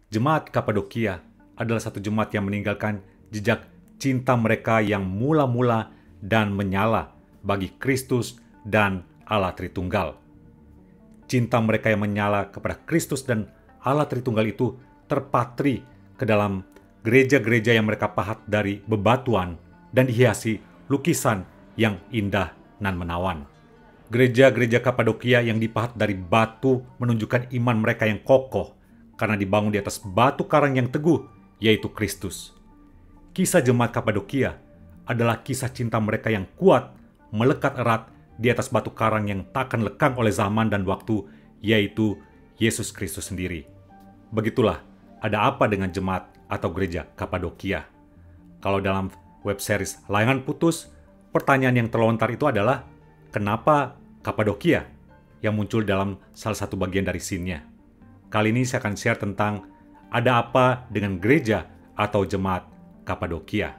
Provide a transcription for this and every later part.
Jemaat Kapadokia adalah satu jemaat yang meninggalkan jejak cinta mereka yang mula-mula dan menyala bagi Kristus dan Allah Tritunggal. Cinta mereka yang menyala kepada Kristus dan Allah Tritunggal itu terpatri ke dalam gereja-gereja yang mereka pahat dari bebatuan dan dihiasi lukisan yang indah nan menawan. Gereja-gereja Kapadokia yang dipahat dari batu menunjukkan iman mereka yang kokoh karena dibangun di atas batu karang yang teguh, yaitu Kristus. Kisah jemaat Kapadokia adalah kisah cinta mereka yang kuat, melekat erat di atas batu karang yang takkan lekang oleh zaman dan waktu, yaitu Yesus Kristus sendiri. Begitulah, ada apa dengan jemaat atau gereja Kapadokia? Kalau dalam web series Layangan Putus, pertanyaan yang terlontar itu adalah, kenapa Kapadokia? Yang muncul dalam salah satu bagian dari scene-nya. Kali ini saya akan share tentang ada apa dengan gereja atau jemaat Kapadokia.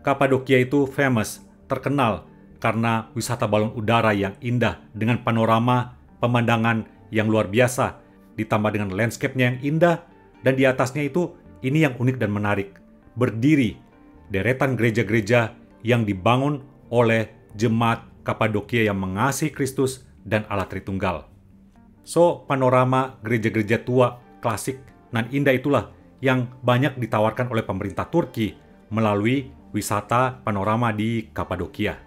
Kapadokia itu famous, terkenal karena wisata balon udara yang indah dengan panorama pemandangan yang luar biasa, ditambah dengan landscape-nya yang indah, dan di atasnya itu ini yang unik dan menarik. Berdiri deretan gereja-gereja yang dibangun oleh jemaat Kapadokia yang mengasihi Kristus dan Allah Tritunggal. So, panorama gereja-gereja tua, klasik, nan indah itulah yang banyak ditawarkan oleh pemerintah Turki melalui wisata panorama di Kapadokia.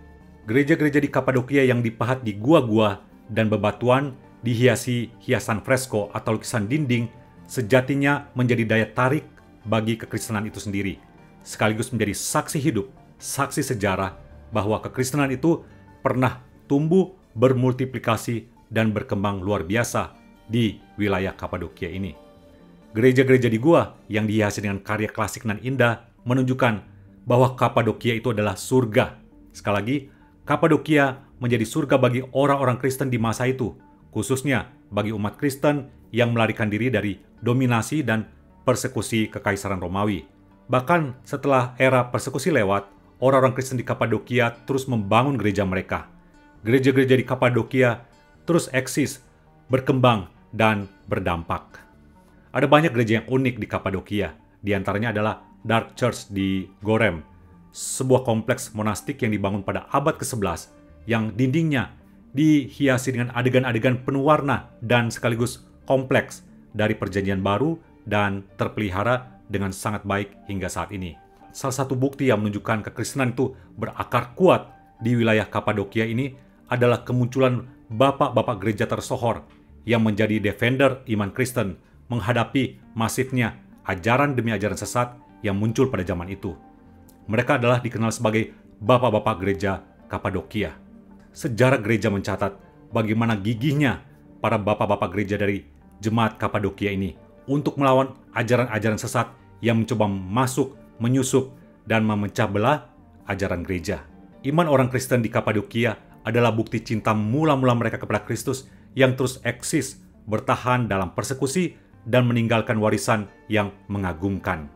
Gereja-gereja di Kapadokia yang dipahat di gua-gua dan bebatuan dihiasi hiasan fresko atau lukisan dinding sejatinya menjadi daya tarik bagi kekristenan itu sendiri, sekaligus menjadi saksi hidup, saksi sejarah bahwa kekristenan itu pernah tumbuh, bermultiplikasi, dan berkembang luar biasa di wilayah Kapadokia ini. Gereja-gereja di gua yang dihiasi dengan karya klasik dan indah menunjukkan bahwa Kapadokia itu adalah surga. Sekali lagi, Kapadokia menjadi surga bagi orang-orang Kristen di masa itu, khususnya bagi umat Kristen yang melarikan diri dari dominasi dan persekusi Kekaisaran Romawi. Bahkan setelah era persekusi lewat, orang-orang Kristen di Kapadokia terus membangun gereja mereka. Gereja-gereja di Kapadokia terus eksis, berkembang, dan berdampak. Ada banyak gereja yang unik di Kapadokia. Di antaranya adalah Dark Church di Gorem, sebuah kompleks monastik yang dibangun pada abad ke-11, yang dindingnya dihiasi dengan adegan-adegan penuh warna dan sekaligus kompleks dari Perjanjian Baru dan terpelihara dengan sangat baik hingga saat ini. Salah satu bukti yang menunjukkan kekristenan itu berakar kuat di wilayah Kapadokia ini adalah kemunculan bapak-bapak gereja tersohor yang menjadi defender iman Kristen menghadapi masifnya ajaran demi ajaran sesat yang muncul pada zaman itu. Mereka adalah dikenal sebagai bapak-bapak gereja Kapadokia. Sejarah gereja mencatat bagaimana gigihnya para bapak-bapak gereja dari jemaat Kapadokia ini untuk melawan ajaran-ajaran sesat yang mencoba masuk, menyusup, dan memecah belah ajaran gereja. Iman orang Kristen di Kapadokia adalah bukti cinta mula-mula mereka kepada Kristus yang terus eksis, bertahan dalam persekusi, dan meninggalkan warisan yang mengagumkan.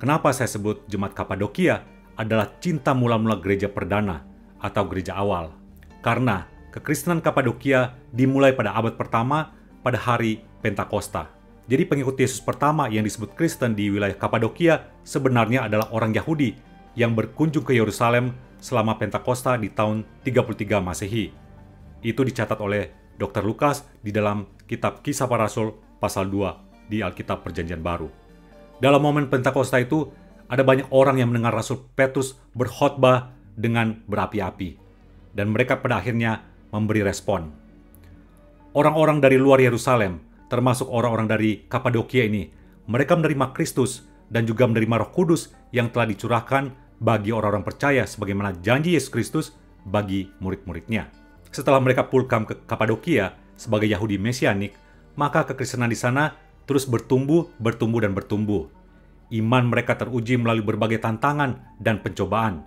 Kenapa saya sebut jemaat Kapadokia adalah cinta mula-mula gereja perdana atau gereja awal? Karena kekristenan Kapadokia dimulai pada abad pertama pada hari Pentakosta. Jadi pengikut Yesus pertama yang disebut Kristen di wilayah Kapadokia sebenarnya adalah orang Yahudi yang berkunjung ke Yerusalem selama Pentakosta di tahun 33 Masehi. Itu dicatat oleh Dr. Lukas di dalam kitab Kisah Para Rasul pasal 2 di Alkitab Perjanjian Baru. Dalam momen Pentakosta itu, ada banyak orang yang mendengar Rasul Petrus berkhotbah dengan berapi-api. Dan mereka pada akhirnya memberi respon. Orang-orang dari luar Yerusalem, termasuk orang-orang dari Kapadokia ini, mereka menerima Kristus dan juga menerima Roh Kudus yang telah dicurahkan bagi orang-orang percaya sebagaimana janji Yesus Kristus bagi murid-muridnya. Setelah mereka pulkam ke Kapadokia sebagai Yahudi Mesianik, maka kekristenan di sana terus bertumbuh, dan bertumbuh. Iman mereka teruji melalui berbagai tantangan dan pencobaan.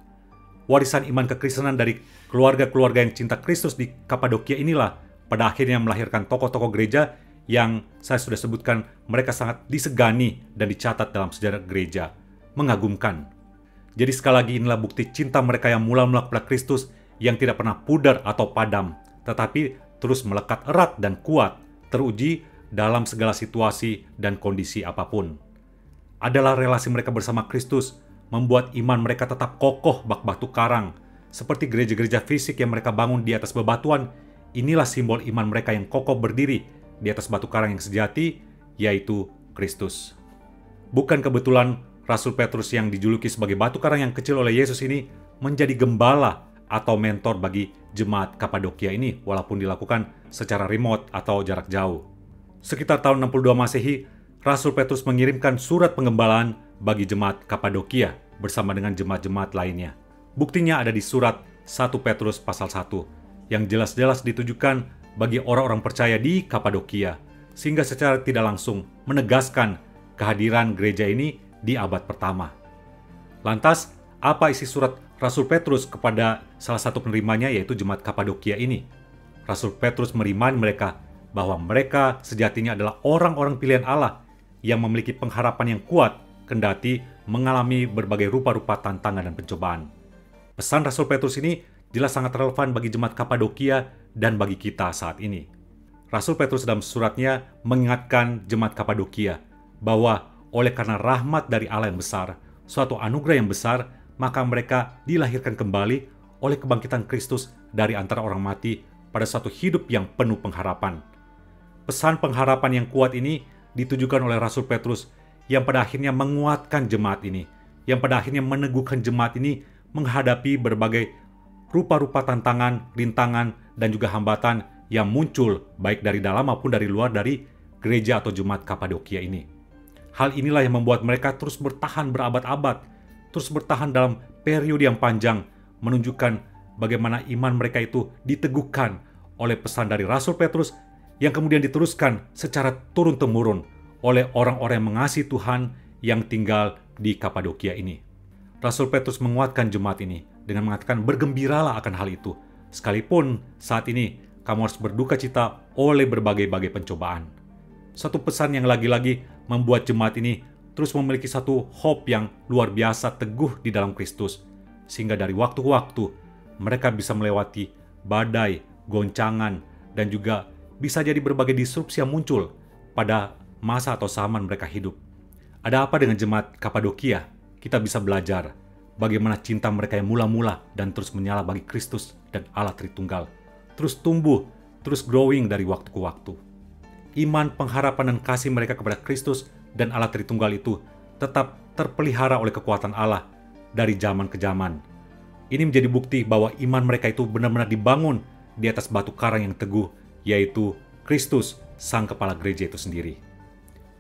Warisan iman kekristenan dari keluarga-keluarga yang cinta Kristus di Kapadokia inilah pada akhirnya melahirkan tokoh-tokoh gereja yang saya sudah sebutkan mereka sangat disegani dan dicatat dalam sejarah gereja. Mengagumkan. Jadi sekali lagi inilah bukti cinta mereka yang mula-mula kepada Kristus yang tidak pernah pudar atau padam, tetapi terus melekat erat dan kuat, teruji dalam segala situasi dan kondisi apapun. adalah relasi mereka bersama Kristus, membuat iman mereka tetap kokoh bak batu karang. Seperti gereja-gereja fisik yang mereka bangun di atas bebatuan, inilah simbol iman mereka yang kokoh berdiri di atas batu karang yang sejati, yaitu Kristus. Bukan kebetulan Rasul Petrus yang dijuluki sebagai batu karang yang kecil oleh Yesus ini menjadi gembala atau mentor bagi jemaat Kapadokia ini, walaupun dilakukan secara remote atau jarak jauh. Sekitar tahun 62 Masehi, Rasul Petrus mengirimkan surat penggembalaan bagi jemaat Kapadokia bersama dengan jemaat-jemaat lainnya. Buktinya ada di surat 1 Petrus pasal 1 yang jelas-jelas ditujukan bagi orang-orang percaya di Kapadokia, sehingga secara tidak langsung menegaskan kehadiran gereja ini di abad pertama. Lantas, apa isi surat Rasul Petrus kepada salah satu penerimanya, yaitu jemaat Kapadokia ini? Rasul Petrus merimain mereka bahwa mereka sejatinya adalah orang-orang pilihan Allah yang memiliki pengharapan yang kuat kendati mengalami berbagai rupa-rupa tantangan dan pencobaan. Pesan Rasul Petrus ini jelas sangat relevan bagi jemaat Kapadokia dan bagi kita saat ini. Rasul Petrus dalam suratnya mengingatkan jemaat Kapadokia bahwa oleh karena rahmat dari Allah yang besar, suatu anugerah yang besar, maka mereka dilahirkan kembali oleh kebangkitan Kristus dari antara orang mati pada suatu hidup yang penuh pengharapan. Pesan pengharapan yang kuat ini ditujukan oleh Rasul Petrus yang pada akhirnya menguatkan jemaat ini, yang pada akhirnya meneguhkan jemaat ini menghadapi berbagai rupa-rupa tantangan, rintangan, dan juga hambatan yang muncul baik dari dalam maupun dari luar dari gereja atau jemaat Kapadokia ini. Hal inilah yang membuat mereka terus bertahan berabad-abad, terus bertahan dalam periode yang panjang, menunjukkan bagaimana iman mereka itu diteguhkan oleh pesan dari Rasul Petrus yang kemudian diteruskan secara turun-temurun oleh orang-orang yang mengasihi Tuhan yang tinggal di Kapadokia ini. Rasul Petrus menguatkan jemaat ini dengan mengatakan, bergembiralah akan hal itu, sekalipun saat ini kamu harus berduka cita oleh berbagai-bagai pencobaan. Satu pesan yang lagi-lagi membuat jemaat ini terus memiliki satu hope yang luar biasa teguh di dalam Kristus, sehingga dari waktu ke waktu mereka bisa melewati badai, goncangan, dan juga bisa jadi berbagai disrupsi yang muncul pada masa atau zaman mereka hidup. Ada apa dengan jemaat Kapadokia? Kita bisa belajar bagaimana cinta mereka yang mula-mula dan terus menyala bagi Kristus dan Allah Tritunggal, terus tumbuh, terus growing dari waktu ke waktu. Iman, pengharapan, dan kasih mereka kepada Kristus dan Allah Tritunggal itu tetap terpelihara oleh kekuatan Allah dari zaman ke zaman. Ini menjadi bukti bahwa iman mereka itu benar-benar dibangun di atas batu karang yang teguh, yaitu Kristus, Sang Kepala Gereja itu sendiri.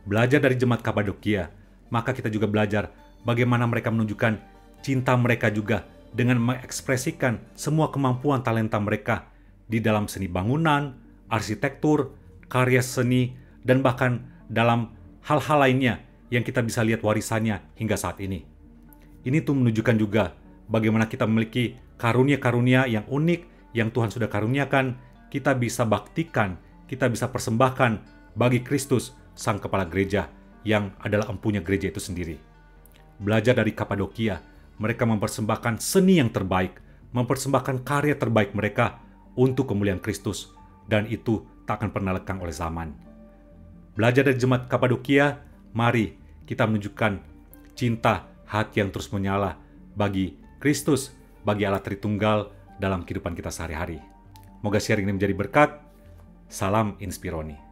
Belajar dari jemaat Kapadokia, maka kita juga belajar bagaimana mereka menunjukkan cinta mereka juga dengan mengekspresikan semua kemampuan talenta mereka di dalam seni bangunan, arsitektur, karya seni, dan bahkan dalam hal-hal lainnya yang kita bisa lihat warisannya hingga saat ini. Ini tuh menunjukkan juga bagaimana kita memiliki karunia-karunia yang unik yang Tuhan sudah karuniakan, kita bisa baktikan, kita bisa persembahkan bagi Kristus, Sang Kepala Gereja, yang adalah empunya gereja itu sendiri. Belajar dari Kapadokia, mereka mempersembahkan seni yang terbaik, mempersembahkan karya terbaik mereka untuk kemuliaan Kristus, dan itu tak akan pernah lekang oleh zaman. Belajar dari jemaat Kapadokia, mari kita menunjukkan cinta hati yang terus menyala bagi Kristus, bagi Allah Tritunggal dalam kehidupan kita sehari-hari. Moga sharing ini menjadi berkat. Salam Inspironi.